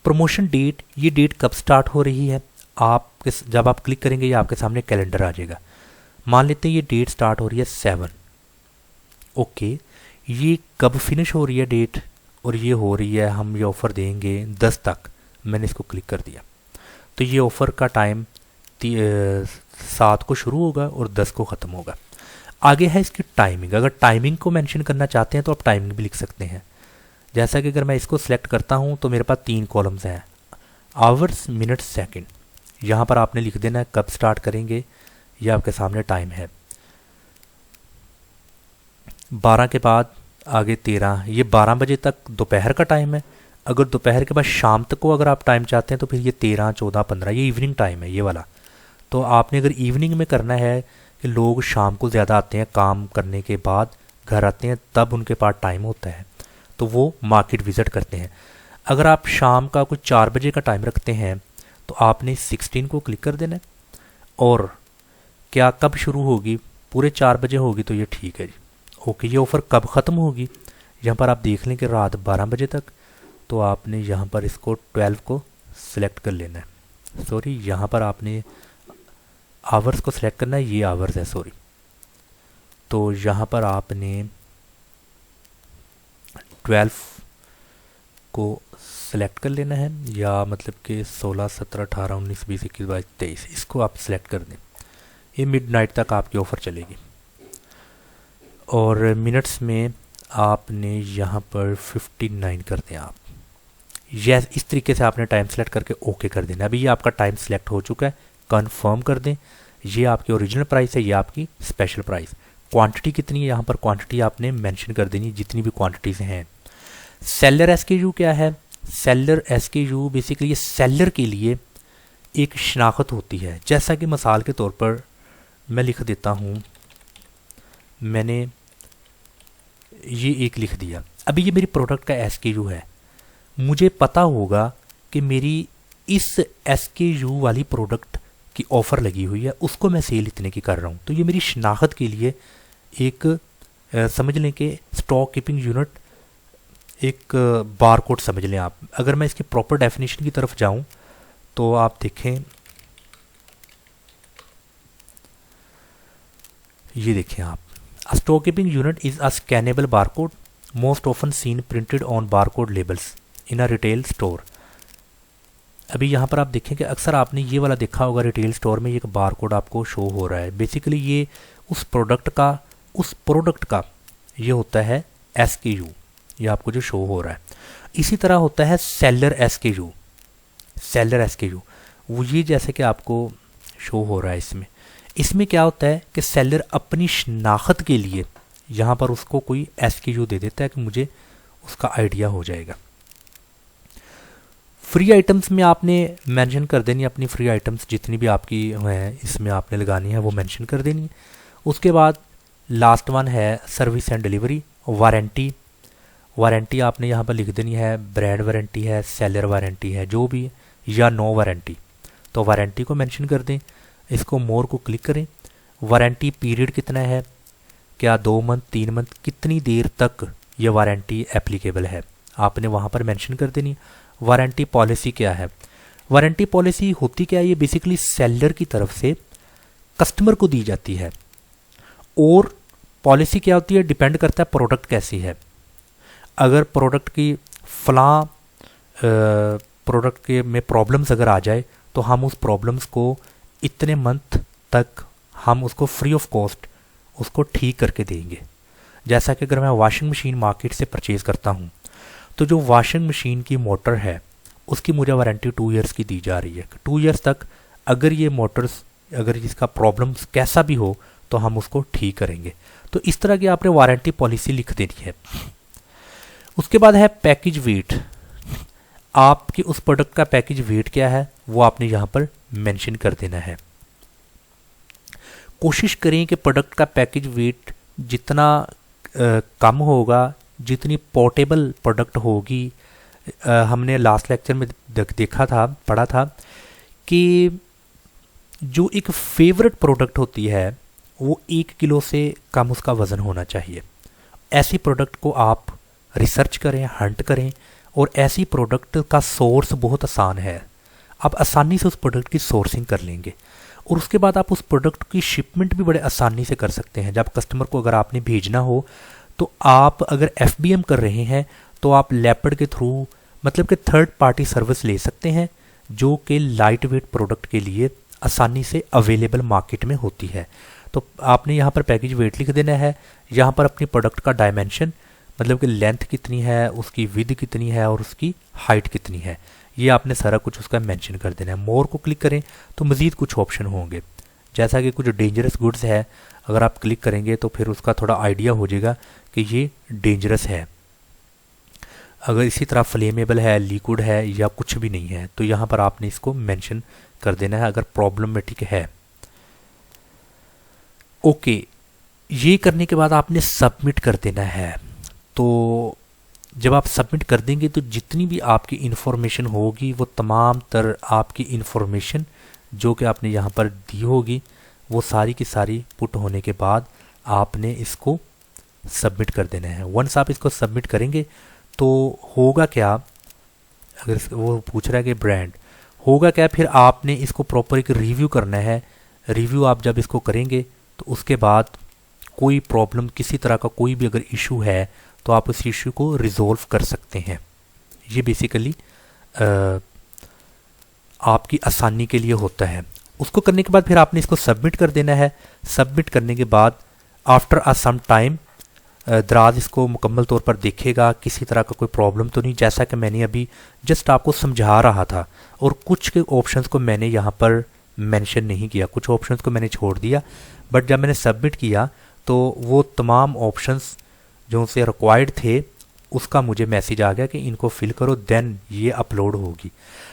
Speaker 1: प्रमोशन डेट, ये डेट कब स्टार्ट हो रही है, आपके जब आप क्लिक करेंगे ये आपके सामने कैलेंडर आ जाएगा। मान लेते हैं ये डेट स्टार्ट हो रही है 7, ओके। ये कब फिनिश हो रही है डेट, और ये हो रही है, हम ये ऑफ़र देंगे 10 तक। मैंने इसको क्लिक कर दिया तो ये ऑफ़र का टाइम 7 को शुरू होगा और 10 को ख़त्म होगा। आगे है इसकी टाइमिंग। अगर टाइमिंग को मेंशन करना चाहते हैं तो आप टाइमिंग भी लिख सकते हैं। जैसा कि अगर मैं इसको सिलेक्ट करता हूं तो मेरे पास 3 कॉलम्स हैं, आवर्स, मिनट, सेकंड। यहाँ पर आपने लिख देना है कब स्टार्ट करेंगे, ये आपके सामने टाइम है 12 के बाद आगे 13, ये 12 बजे तक दोपहर का टाइम है। अगर दोपहर के बाद शाम तक को अगर आप टाइम चाहते हैं तो फिर ये 13, 14, 15 ये इवनिंग टाइम है ये वाला। तो आपने अगर इवनिंग में करना है कि लोग शाम को ज़्यादा आते हैं, काम करने के बाद घर आते हैं, तब उनके पास टाइम होता है तो वो मार्केट विज़िट करते हैं। अगर आप शाम का कुछ 4 बजे का टाइम रखते हैं तो आपने 16 को क्लिक कर देना है। और क्या कब शुरू होगी, पूरे 4 बजे होगी तो ये ठीक है जी। ओके, ये ऑफ़र कब ख़त्म होगी, यहाँ पर आप देख लें कि रात 12 बजे तक। तो आपने यहाँ पर इसको 12 को सिलेक्ट कर लेना है। सॉरी, यहाँ पर आपने आवर्स को सिलेक्ट करना है, ये आवर्स है सॉरी। तो यहाँ पर आपने 12 को सिलेक्ट कर लेना है, या मतलब कि 16, 17, 18, 19, 20, 21, 22, 23 इसको आप सिलेक्ट कर दें। ये मिडनाइट तक आपकी ऑफ़र चलेगी। और मिनट्स में आपने यहाँ पर 59 कर दें आप। यस, इस तरीके से आपने टाइम सेलेक्ट करके ओके कर देना। अभी ये आपका टाइम सेलेक्ट हो चुका है, कंफर्म कर दें। ये आपकी ओरिजिनल प्राइस है, ये आपकी स्पेशल प्राइस। क्वांटिटी कितनी है, यहाँ पर क्वांटिटी आपने मेंशन कर देनी, जितनी भी क्वांटिटीज़ हैं। सेलर एसकेयू क्या है, सेलर एसकेयू बेसिकली ये सेलर के लिए एक शनाख्त होती है। जैसा कि मिसाल के तौर पर मैं लिख देता हूँ, मैंने ये एक लिख दिया। अभी ये मेरी प्रोडक्ट का एसकेयू है, मुझे पता होगा कि मेरी इस एसकेयू वाली प्रोडक्ट की ऑफ़र लगी हुई है, उसको मैं सेल इतने की कर रहा हूँ। तो ये मेरी शनाख्त के लिए एक समझ लें कि स्टॉक कीपिंग यूनिट, एक बार कोड समझ लें आप। अगर मैं इसकी प्रॉपर डेफिनेशन की तरफ जाऊं तो आप देखें, ये देखें आप, a stock keeping unit is a scannable bar code most often seen printed on bar code labels in a retail store. अभी यहाँ पर आप देखें कि अक्सर आपने ये वाला देखा होगा, रिटेल स्टोर में एक बार कोड आपको शो हो रहा है। बेसिकली ये उस प्रोडक्ट का ये होता है एसकेयू, ये आपको जो शो हो रहा है। इसी तरह होता है सेलर एसकेयू, वो ये जैसे कि आपको शो हो रहा है। इसमें क्या होता है कि सेलर अपनी शनाख्त के लिए यहाँ पर उसको कोई एसकेयू दे देता है कि मुझे उसका आइडिया हो जाएगा। फ्री आइटम्स में आपने मेंशन कर देनी अपनी फ्री आइटम्स जितनी भी आपकी हैं, इसमें आपने लगानी है वो मेंशन कर देनी है। उसके बाद लास्ट वन है सर्विस एंड डिलीवरी। वारंटी आपने यहाँ पर लिख देनी है, ब्रांड वारंटी है, सेलर वारंटी है, जो भी, या नो वारंटी। तो वारंटी को मेंशन कर दें। इसको मोर को क्लिक करें। वारंटी पीरियड कितना है, क्या 2 मंथ, 3 मंथ, कितनी देर तक ये वारंटी एप्लीकेबल है, आपने वहाँ पर मेंशन कर देनी। वारंटी पॉलिसी क्या है, वारंटी पॉलिसी होती क्या है, ये बेसिकली सेलर की तरफ से कस्टमर को दी जाती है। और पॉलिसी क्या होती है, डिपेंड करता है प्रोडक्ट कैसी है। अगर प्रोडक्ट की फलां प्रोडक्ट के में प्रॉब्लम्स अगर आ जाए तो हम उस प्रॉब्लम्स को इतने मंथ तक हम उसको फ्री ऑफ कॉस्ट उसको ठीक करके देंगे। जैसा कि अगर मैं वॉशिंग मशीन मार्केट से परचेज़ करता हूँ तो जो वॉशिंग मशीन की मोटर है उसकी मुझे वारंटी 2 इयर्स की दी जा रही है। 2 इयर्स तक अगर ये मोटर्स, अगर इसका प्रॉब्लम्स कैसा भी हो तो हम उसको ठीक करेंगे। तो इस तरह की आपने वारंटी पॉलिसी लिख देनी है। उसके बाद है पैकेज वेट। आपकी उस प्रोडक्ट का पैकेज वेट क्या है वो आपने यहाँ पर मेंशन कर देना है। कोशिश करें कि प्रोडक्ट का पैकेज वेट जितना कम होगा, जितनी पोर्टेबल प्रोडक्ट होगी। हमने लास्ट लेक्चर में देखा था, पढ़ा था कि जो एक फेवरेट प्रोडक्ट होती है वो 1 किलो से कम उसका वज़न होना चाहिए। ऐसी प्रोडक्ट को आप रिसर्च करें, हंट करें, और ऐसी प्रोडक्ट का सोर्स बहुत आसान है। आप आसानी से उस प्रोडक्ट की सोर्सिंग कर लेंगे और उसके बाद आप उस प्रोडक्ट की शिपमेंट भी बड़े आसानी से कर सकते हैं। जब कस्टमर को अगर आपने भेजना हो तो आप अगर FBM कर रहे हैं तो आप लेपर्ड के थ्रू, मतलब कि थर्ड पार्टी सर्विस ले सकते हैं जो कि लाइट वेट प्रोडक्ट के लिए आसानी से अवेलेबल मार्केट में होती है। तो आपने यहाँ पर पैकेज वेट लिख देना है। यहाँ पर अपनी प्रोडक्ट का डायमेंशन, मतलब कि लेंथ कितनी है, उसकी विड्थ कितनी है और उसकी हाइट कितनी है, ये आपने सारा कुछ उसका मेंशन कर देना है। मोर को क्लिक करें तो मज़ीद कुछ ऑप्शन होंगे। जैसा कि कुछ डेंजरस गुड्स है, अगर आप क्लिक करेंगे तो फिर उसका थोड़ा आइडिया हो जाएगा कि ये डेंजरस है। अगर इसी तरह फ्लेमेबल है, लिक्विड है या कुछ भी नहीं है, तो यहाँ पर आपने इसको मेंशन कर देना है अगर प्रॉब्लमेटिक है। ओके, ये करने के बाद आपने सबमिट कर देना है। तो जब आप सबमिट कर देंगे तो जितनी भी आपकी इन्फॉर्मेशन होगी वो तमाम तर आपकी इन्फॉर्मेशन जो कि आपने यहाँ पर दी होगी वो सारी की सारी पुट होने के बाद आपने इसको सबमिट कर देना है। वंस आप इसको सबमिट करेंगे तो होगा क्या, अगर वो पूछ रहा है कि ब्रांड होगा क्या, फिर आपने इसको प्रॉपर एक रिव्यू करना है। रिव्यू आप जब इसको करेंगे तो उसके बाद कोई प्रॉब्लम, किसी तरह का कोई भी अगर इशू है तो आप उस इशू को रिजोल्व कर सकते हैं। ये बेसिकली आपकी आसानी के लिए होता है। उसको करने के बाद फिर आपने इसको सबमिट कर देना है। सबमिट करने के बाद आफ्टर अ सम टाइम दराज इसको मुकम्मल तौर पर देखेगा, किसी तरह का कोई प्रॉब्लम तो नहीं, जैसा कि मैंने अभी जस्ट आपको समझा रहा था। और कुछ के ऑप्शंस को मैंने यहाँ पर मेंशन नहीं किया, कुछ ऑप्शंस को मैंने छोड़ दिया, बट जब मैंने सबमिट किया तो वो तमाम ऑप्शंस जो उनसे रिक्वायर्ड थे उसका मुझे मैसेज आ गया कि इनको फिल करो, देन ये अपलोड होगी।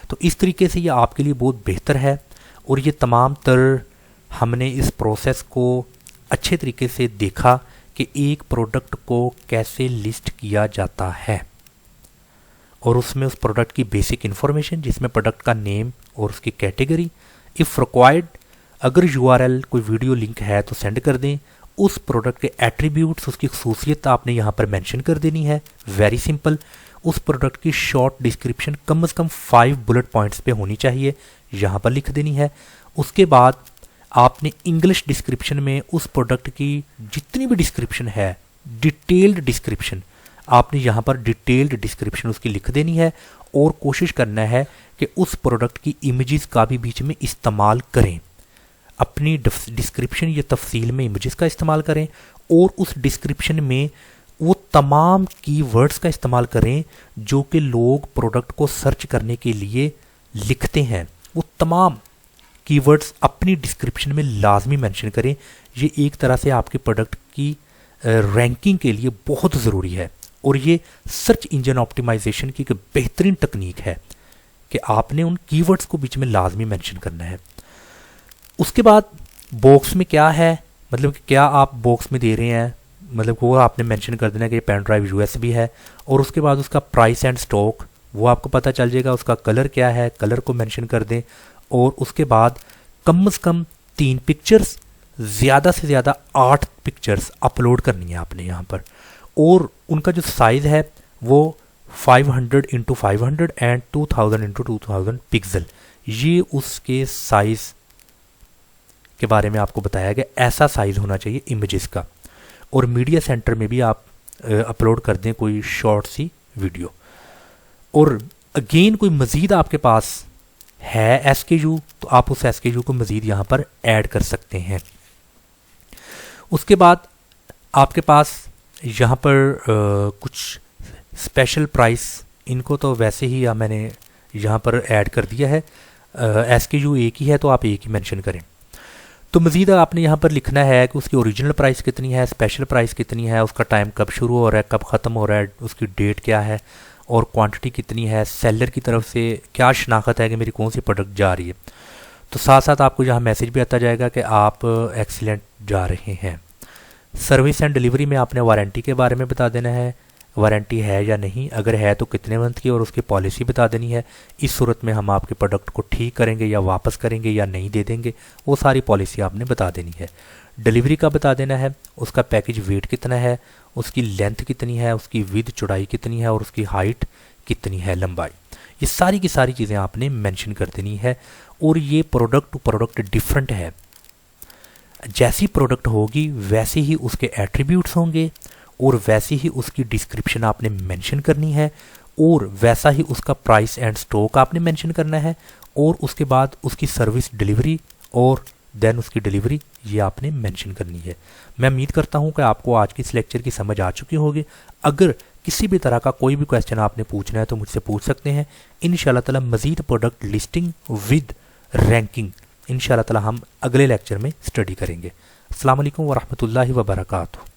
Speaker 1: तो इस तरीके से ये आपके लिए बहुत बेहतर है। और ये तमाम तर हमने इस प्रोसेस को अच्छे तरीके से देखा कि एक प्रोडक्ट को कैसे लिस्ट किया जाता है, और उसमें उस प्रोडक्ट की बेसिक इन्फॉर्मेशन जिसमें प्रोडक्ट का नेम और उसकी कैटेगरी, इफ़ रिक्वायर्ड अगर URL कोई वीडियो लिंक है तो सेंड कर दें। उस प्रोडक्ट के एट्रीब्यूट्स, उसकी खसूसियत आपने यहाँ पर मेंशन कर देनी है, वेरी सिंपल। उस प्रोडक्ट की शॉर्ट डिस्क्रिप्शन कम से कम 5 बुलेट पॉइंट्स पे होनी चाहिए, यहाँ पर लिख देनी है। उसके बाद आपने इंग्लिश डिस्क्रिप्शन में उस प्रोडक्ट की जितनी भी डिस्क्रिप्शन है, डिटेल्ड डिस्क्रिप्शन, आपने यहाँ पर डिटेल्ड डिस्क्रिप्शन उसकी लिख देनी है। और कोशिश करना है कि उस प्रोडक्ट की इमेजेस का भी बीच में इस्तेमाल करें। अपनी डिस्क्रिप्शन या तफसील में इमेजेस का इस्तेमाल करें, और उस डिस्क्रिप्शन में वो तमाम कीवर्ड्स का इस्तेमाल करें जो कि लोग प्रोडक्ट को सर्च करने के लिए लिखते हैं। वो तमाम कीवर्ड्स अपनी डिस्क्रिप्शन में लाजमी मेंशन करें। ये एक तरह से आपके प्रोडक्ट की रैंकिंग के लिए बहुत ज़रूरी है, और ये सर्च इंजन ऑप्टिमाइजेशन की एक बेहतरीन तकनीक है कि आपने उन कीवर्ड्स को बीच में लाजमी मेंशन करना है। उसके बाद बॉक्स में क्या है, मतलब कि क्या आप बॉक्स में दे रहे हैं, मतलब वो आपने मेंशन कर देना कि पेन ड्राइव USB है। और उसके बाद उसका प्राइस एंड स्टॉक वो आपको पता चल जाएगा, उसका कलर क्या है, कलर को मेंशन कर दें। और उसके बाद कम से कम 3 पिक्चर्स, ज़्यादा से ज़्यादा 8 पिक्चर्स अपलोड करनी है आपने यहाँ पर। और उनका जो साइज़ है वो 500 × 500 एंड 2000 × 2000 पिक्सल, ये उसके साइज़ के बारे में आपको बताया गया। ऐसा साइज़ होना चाहिए इमेजेस का। और मीडिया सेंटर में भी आप अपलोड कर दें कोई शॉर्ट सी वीडियो। और अगेन कोई मज़ीद आपके पास है SKU तो आप उस SKU को मज़ीद यहाँ पर ऐड कर सकते हैं। उसके बाद आपके पास यहाँ पर कुछ स्पेशल प्राइस, इनको तो वैसे ही मैंने यहाँ पर ऐड कर दिया है। SKU एक ही है तो आप एक ही मेंशन करें। तो मज़ीद आपने यहाँ पर लिखना है कि उसकी ओरिजिनल प्राइस कितनी है, स्पेशल प्राइस कितनी है, उसका टाइम कब शुरू हो रहा है, कब ख़त्म हो रहा है, उसकी डेट क्या है, और क्वांटिटी कितनी है, सेलर की तरफ से क्या शनाख्त है कि मेरी कौन सी प्रोडक्ट जा रही है। तो साथ साथ आपको यहाँ मैसेज भी आता जाएगा कि आप एक्सीलेंट जा रहे हैं। सर्विस एंड डिलीवरी में आपने वारंटी के बारे में बता देना है, वारंटी है या नहीं, अगर है तो कितने मंथ की, और उसकी पॉलिसी बता देनी है। इस सूरत में हम आपके प्रोडक्ट को ठीक करेंगे या वापस करेंगे या नहीं दे देंगे, वो सारी पॉलिसी आपने बता देनी है। डिलीवरी का बता देना है, उसका पैकेज वेट कितना है, उसकी लेंथ कितनी है, उसकी विद चौड़ाई कितनी है, और उसकी हाइट कितनी है, लंबाई। ये सारी की सारी चीज़ें आपने मेंशन कर देनी है। और ये प्रोडक्ट टू प्रोडक्ट डिफरेंट है, जैसी प्रोडक्ट होगी वैसे ही उसके एट्रीब्यूट्स होंगे, और वैसे ही उसकी डिस्क्रिप्शन आपने मेंशन करनी है, और वैसा ही उसका प्राइस एंड स्टॉक आपने मेंशन करना है। और उसके बाद उसकी सर्विस डिलीवरी और देन उसकी डिलीवरी ये आपने मेंशन करनी है। मैं उम्मीद करता हूँ कि आपको आज की इस लेक्चर की समझ आ चुकी होगी। अगर किसी भी तरह का कोई भी क्वेश्चन आपने पूछना है तो मुझसे पूछ सकते हैं। इंशाल्लाह ताला मज़ीद प्रोडक्ट लिस्टिंग विद रैंकिंग इंशाअल्लाह ताला हम अगले लेक्चर में स्टडी करेंगे। अस्सलाम वालेकुम व रहमतुल्लाहि व बरकातुहू।